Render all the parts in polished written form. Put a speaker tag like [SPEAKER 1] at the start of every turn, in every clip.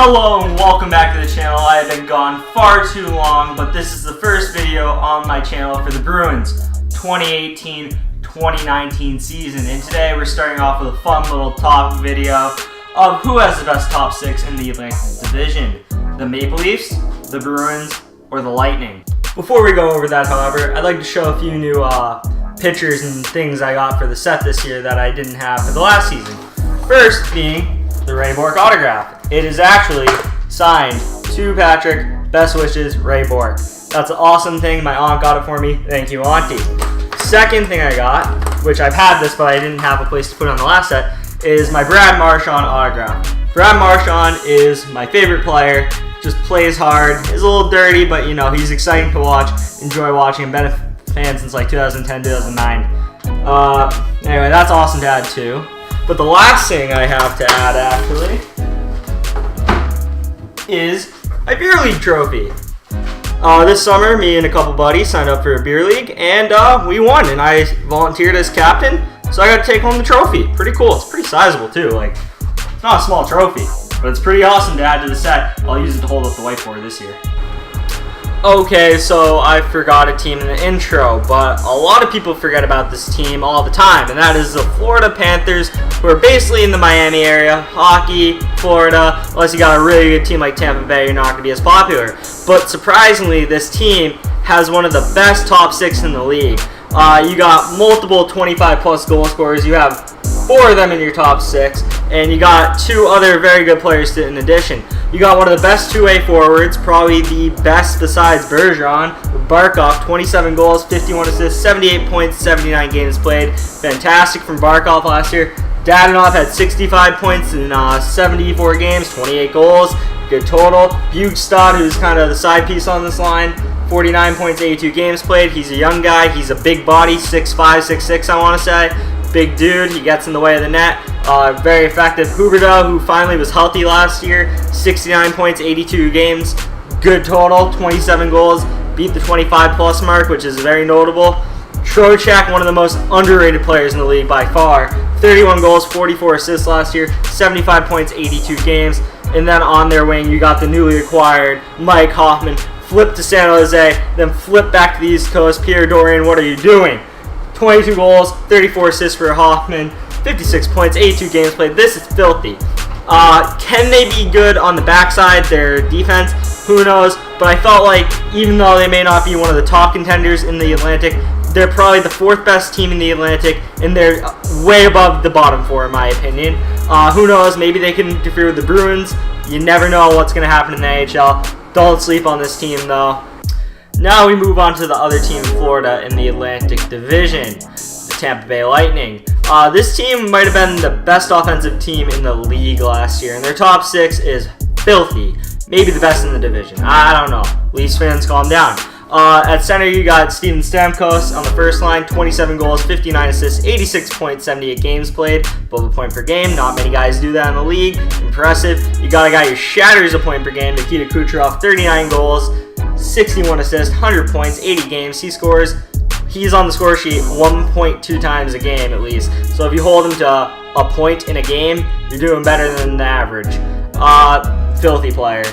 [SPEAKER 1] Hello and welcome back to the channel. I have been gone far too long, but this is the first video on my channel for the Bruins 2018-2019 season. And today we're starting off with a fun little top video of who has the best top six in the Atlantic Division. The Maple Leafs, the Bruins, or the Lightning. Before we go over that, however, I'd like to show a few new pictures and things I got for the set this year that I didn't have for the last season. First being the Ray Bourque autograph. It is actually signed to Patrick. Best wishes, Ray Bourque. That's an awesome thing. My aunt got it for me. Thank you, Auntie. Second thing I got, which I've had this but I didn't have a place to put on the last set, is my Brad Marchand autograph. Brad Marchand is my favorite player. Just plays hard. Is a little dirty, but you know, he's exciting to watch. Enjoy watching him. Been a fan since like 2010, 2009. Anyway, that's awesome to add too. But the last thing I have to add actually is a beer league trophy. This summer, me and a couple buddies signed up for a beer league, and we won, and I volunteered as captain, so I got to take home the trophy. Pretty cool. It's pretty sizable too. Like, it's not a small trophy, but it's pretty awesome to add to the set. I'll use it to hold up the whiteboard this year. Okay, so I forgot a team in the intro, but a lot of people forget about this team all the time, and that is the Florida Panthers, who are basically in the Miami area. Hockey, Florida, unless you got a really good team like Tampa Bay, you're not going to be as popular. But surprisingly, this team has one of the best top six in the league. You got multiple 25-plus goal scorers. You have 4 of them in your top 6, and you got 2 other very good players in addition. You got one of the best two-way forwards, probably the best besides Bergeron, Barkov, 27 goals, 51 assists, 78 points, 79 games played. Fantastic from Barkov last year. Dadonov had 65 points in 74 games, 28 goals, good total. Bugstad, who's kind of the side piece on this line, 49 points, 82 games played. He's a young guy. He's a big body, 6'5", 6'6", I want to say. Big dude. He gets in the way of the net. Very effective. Huberdeau, who finally was healthy last year, 69 points, 82 games. Good total, 27 goals. Beat the 25-plus mark, which is very notable. Trocheck, one of the most underrated players in the league by far. 31 goals, 44 assists last year, 75 points, 82 games. And then on their wing, you got the newly acquired Mike Hoffman. Flip to San Jose, then flip back to the East Coast. Pierre Dorian, what are you doing? 22 goals, 34 assists for Hoffman, 56 points, 82 games played. This is filthy. Can they be good on the backside, their defense? Who knows? But I felt like even though they may not be one of the top contenders in the Atlantic, they're probably the 4th best team in the Atlantic, and they're way above the bottom 4 in my opinion. Who knows? Maybe they can interfere with the Bruins. You never know what's going to happen in the AHL. Don't sleep on this team though. Now we move on to the other team in Florida in the Atlantic Division, the Tampa Bay Lightning. This team might have been the best offensive team in the league last year, and their top 6 is filthy. Maybe the best in the division. I don't know. Leafs fans, calm down. At center, you got Steven Stamkos on the first line, 27 goals, 59 assists, 86 points, 78 games played, above a point per game. Not many guys do that in the league. Impressive. You got a guy who shatters a point per game, Nikita Kucherov, 39 goals, 61 assists, 100 points, 80 games. He's on the score sheet 1.2 times a game at least. So if you hold him to a point in a game, you're doing better than the average. Filthy player.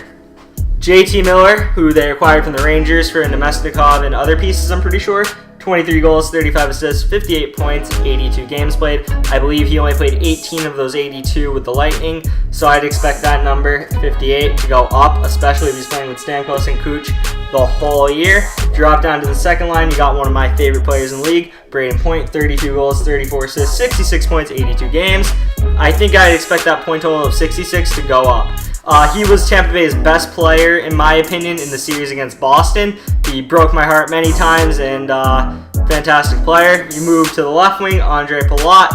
[SPEAKER 1] JT Miller, who they acquired from the Rangers for Nemesnikov and other pieces, I'm pretty sure. 23 goals, 35 assists, 58 points, 82 games played. I believe he only played 18 of those 82 with the Lightning, so I'd expect that number, 58, to go up, especially if he's playing with Stamkos and Kuch the whole year. Drop down to the second line, you got one of my favorite players in the league, Braden Point, 32 goals, 34 assists, 66 points, 82 games. I think I'd expect that point total of 66 to go up. He was Tampa Bay's best player, in my opinion, in the series against Boston. He broke my heart many times, and fantastic player. You move to the left wing, Andre Palat.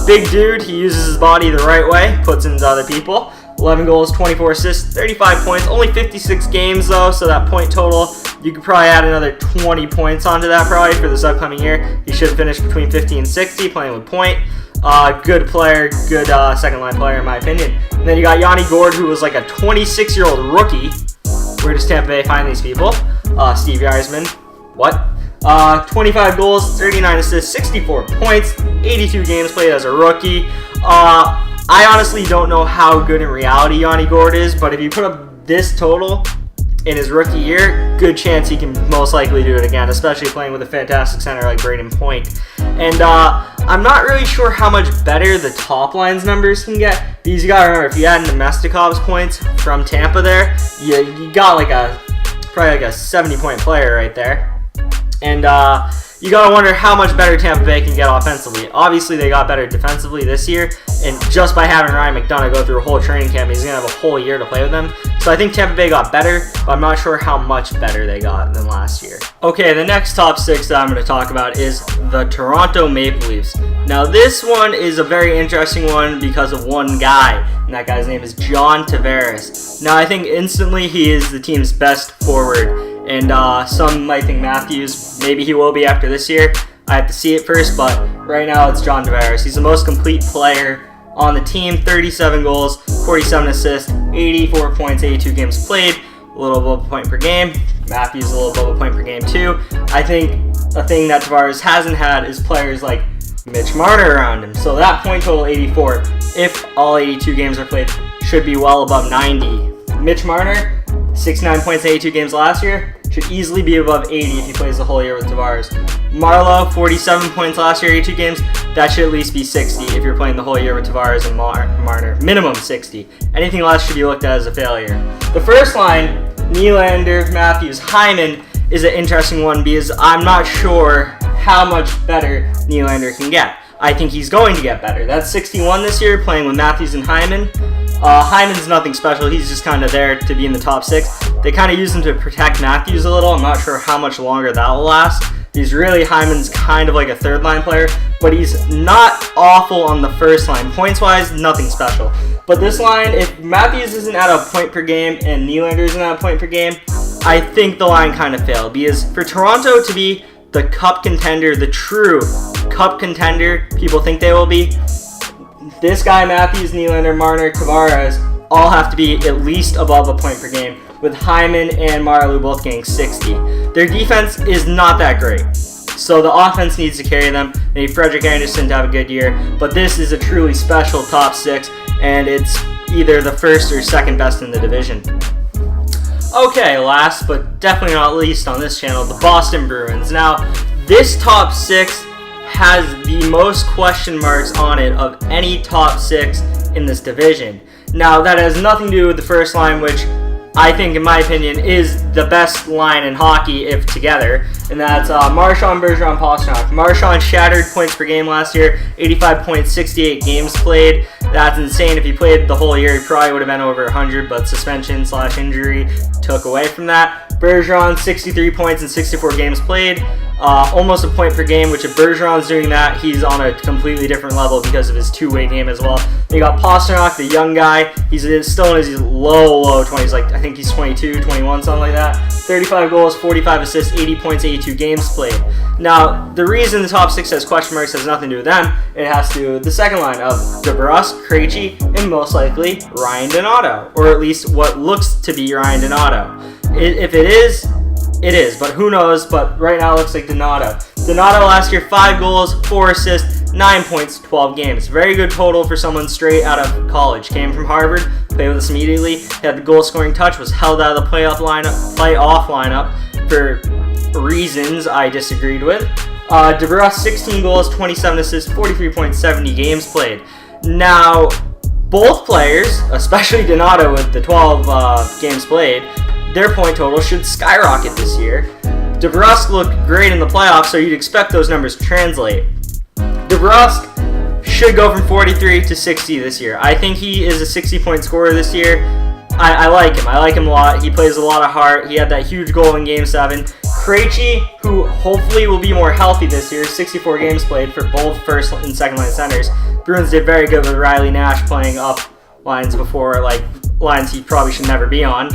[SPEAKER 1] Big dude, he uses his body the right way, puts into other people. 11 goals, 24 assists, 35 points, only 56 games though, so that point total, you could probably add another 20 points onto that probably for this upcoming year. He should finish between 50 and 60 playing with Point. Good player, good second line player in my opinion. And then you got Yanni Gourde, who was like a 26-year-old rookie. Where does Tampa Bay find these people? Steve Yzerman. What? 25 goals, 39 assists, 64 points, 82 games played as a rookie. I honestly don't know how good in reality Yanni Gourde is, but if you put up this total in his rookie year, good chance he can most likely do it again, especially playing with a fantastic center like Braden Point. And I'm not really sure how much better the top line's numbers can get, because you gotta remember, if you add Nemestikov's points from Tampa there, you got probably like a 70-point player right there. And you gotta wonder how much better Tampa Bay can get offensively. Obviously, they got better defensively this year, and just by having Ryan McDonagh go through a whole training camp, he's gonna have a whole year to play with them. So I think Tampa Bay got better, but I'm not sure how much better they got than last year. Okay, the next top 6 that I'm going to talk about is the Toronto Maple Leafs. Now, this one is a very interesting one because of one guy, and that guy's name is John Tavares. Now, I think instantly he is the team's best forward, and some might think Matthews, maybe he will be after this year. I have to see it first, but right now it's John Tavares. He's the most complete player on the team, 37 goals, 47 assists, 84 points, 82 games played, a little above a point per game. Matthews a little above a point per game too. I think a thing that Tavares hasn't had is players like Mitch Marner around him. So that point total, 84, if all 82 games are played, should be well above 90. Mitch Marner, 69 points, 82 games last year, should easily be above 80 if he plays the whole year with Tavares. Marleau, 47 points last year, 82 games. That should at least be 60 if you're playing the whole year with Tavares and Marner. Minimum 60. Anything less should be looked at as a failure. The first line, Nylander, Matthews, Hyman, is an interesting one because I'm not sure how much better Nylander can get. I think he's going to get better. That's 61 this year, playing with Matthews and Hyman. Hyman's nothing special. He's just kind of there to be in the top 6. They kind of use him to protect Matthews a little. I'm not sure how much longer that will last. Hyman's kind of like a third line player, but he's not awful on the first line. Points wise, nothing special. But this line, if Matthews isn't at a point per game and Nylander isn't at a point per game, I think the line kind of failed. Because for Toronto to be the cup contender, the true cup contender people think they will be, this guy, Matthews, Nylander, Marner, Tavares, all have to be at least above a point per game, with Hyman and Marleau both getting 60. Their defense is not that great, so the offense needs to carry them. They need Frederik Andersen to have a good year, but this is a truly special top 6, and it's either the first or second best in the division. Okay, last but definitely not least on this channel, the Boston Bruins. Now, this top 6 has the most question marks on it of any top 6 in this division. Now, that has nothing to do with the first line, which I think, in my opinion, is the best line in hockey if together, and that's Marchand, Bergeron, Pastrnak. Marchand shattered points per game last year, 85 points, 68 games played. That's insane. If he played the whole year, he probably would have been over 100, but suspension/injury took away from that. Bergeron, 63 points in 64 games played, almost a point per game, which if Bergeron's doing that, he's on a completely different level because of his two-way game as well. They got Pastrnak, the young guy. He's still in his low 20s, like I think he's 22, 21, something like that. 35 goals, 45 assists, 80 points, 82 games played. Now, the reason the top 6 has question marks has nothing to do with them. It has to do with the second line of DeBrusk, Krejci, and most likely Ryan Donato, or at least what looks to be Ryan Donato. If it is, it is, but who knows? But right now it looks like Donato. Donato last year, 5 goals, 4 assists, 9 points, 12 games. Very good total for someone straight out of college. Came from Harvard, played with us immediately, had the goal-scoring touch, was held out of the playoff lineup for reasons I disagreed with. DeBrusk, 16 goals, 27 assists, 43 points, 70 games played. Now, both players, especially Donato with the 12 games played, their point total should skyrocket this year. DeBrusk looked great in the playoffs, so you'd expect those numbers to translate. DeBrusk should go from 43 to 60 this year. I think he is a 60-point scorer this year. I like him. I like him a lot. He plays a lot of heart. He had that huge goal in Game 7. Krejci, who hopefully will be more healthy this year, 64 games played for both first and second line centers. Bruins did very good with Riley Nash playing up lines before, like lines he probably should never be on.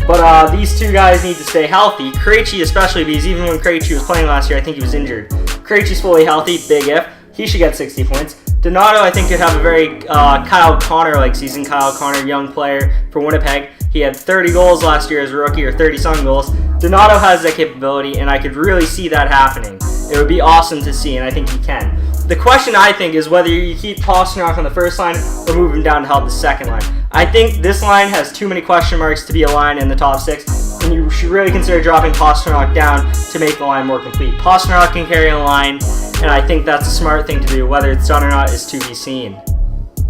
[SPEAKER 1] But these two guys need to stay healthy. Krejci especially, because even when Krejci was playing last year, I think he was injured. Krejci's fully healthy, big if. He should get 60 points. Donato, I think, could have a very Kyle Connor-like season. Kyle Connor, young player for Winnipeg. He had 30 goals last year as a rookie, or 30-some goals. Donato has that capability, and I could really see that happening. It would be awesome to see, and I think he can. The question, I think, is whether you keep Pastrnak on the first line or move him down to help the second line. I think this line has too many question marks to be a line in the top 6, and you should really consider dropping Pastrnak down to make the line more complete. Pastrnak can carry a line, and I think that's a smart thing to do. Whether it's done or not is to be seen.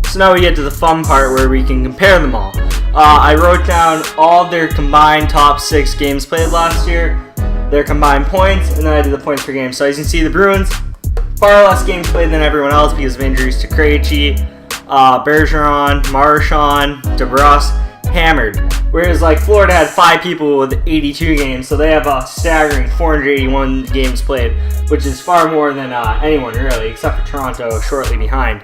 [SPEAKER 1] So now we get to the fun part where we can compare them all. I wrote down all of their combined top 6 games played last year, their combined points, and then I did the points per game. So as you can see, the Bruins, far less games played than everyone else because of injuries to Krejci, Bergeron, Marchand, DeBrus, hammered. Whereas like Florida had 5 people with 82 games, so they have a staggering 481 games played, which is far more than anyone really, except for Toronto, shortly behind.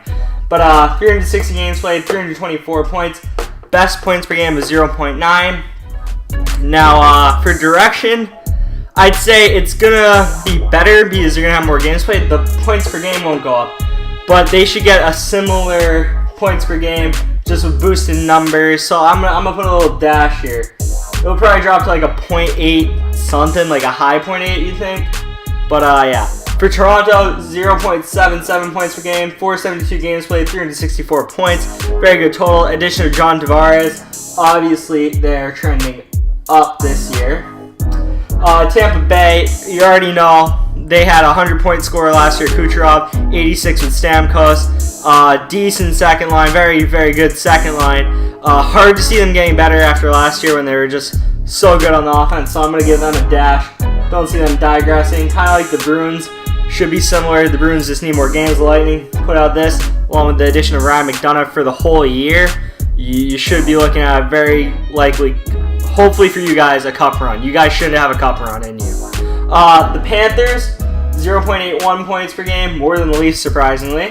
[SPEAKER 1] But 360 games played, 324 points. Best points per game was 0.9. Now for direction, I'd say it's gonna be better because you're gonna have more games played. The points per game won't go up, but they should get a similar points per game, just with boosted numbers. So I'm gonna put a little dash here. It'll probably drop to like a 0.8 something, like a high 0.8, you think? But yeah. For Toronto, 0.77 points per game, 472 games played, 364 points. Very good total. Addition of John Tavares. Obviously, they're trending up this year. Tampa Bay, you already know, they had a 100-point scorer last year, Kucherov, 86 with Stamkos. Decent second line, very, very good second line. Hard to see them getting better after last year when they were just so good on the offense, so I'm going to give them a dash. Don't see them digressing. Kind of like the Bruins. Should be similar. The Bruins just need more games. The Lightning put out this, along with the addition of Ryan McDonough for the whole year. You should be looking at a very likely, hopefully for you guys, a cup run. You guys should have a cup run in you. The Panthers, 0.81 points per game, more than the Leafs, surprisingly.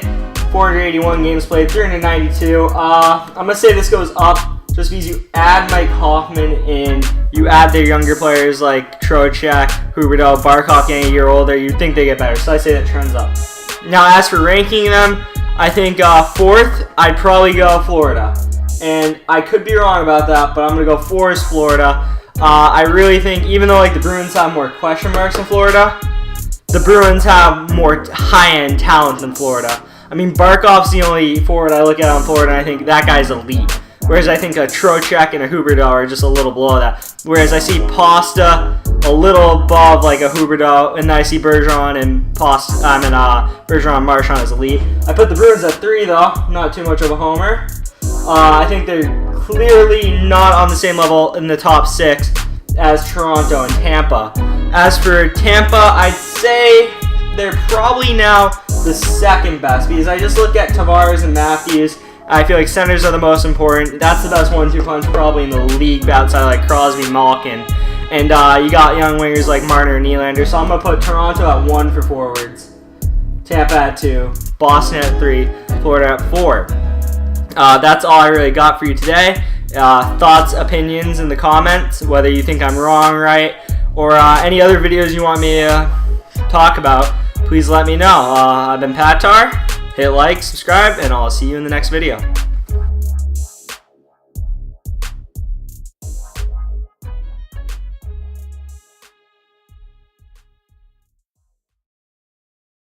[SPEAKER 1] 481 games played, 392. I'm going to say this goes up just because you add Mike Hoffman in, you add their younger players like Trocheck, Huberdeau, Barkov getting a year older, you'd think they get better. So I say that trends up. Now as for ranking them, I think 4th, I'd probably go Florida. And I could be wrong about that, but I'm going to go 4 is Florida. I really think, even though like the Bruins have more question marks than Florida, the Bruins have more high-end talent than Florida. I mean, Barkov's the only forward I look at on Florida, and I think that guy's elite. Whereas I think a Trocheck and a Huberdeau are just a little below that. Whereas I see Pasta a little above like a Huberdeau, and then I see Bergeron and Bergeron and Marchand as elite. I put the Bruins at 3 though, not too much of a homer. I think they're clearly not on the same level in the top 6 as Toronto and Tampa. As for Tampa, I'd say they're probably now the 2nd best because I just look at Tavares and Matthews. I feel like centers are the most important. That's the best 1-2 punch probably in the league outside like Crosby, Malkin. And you got young wingers like Marner and Nylander. So I'm going to put Toronto at 1 for forwards. Tampa at 2. Boston at 3. Florida at 4. That's all I really got for you today. Thoughts, opinions in the comments, whether you think I'm wrong, right, or any other videos you want me to talk about, please let me know. I've been Patar. Hit like, subscribe, and I'll see you in the next video.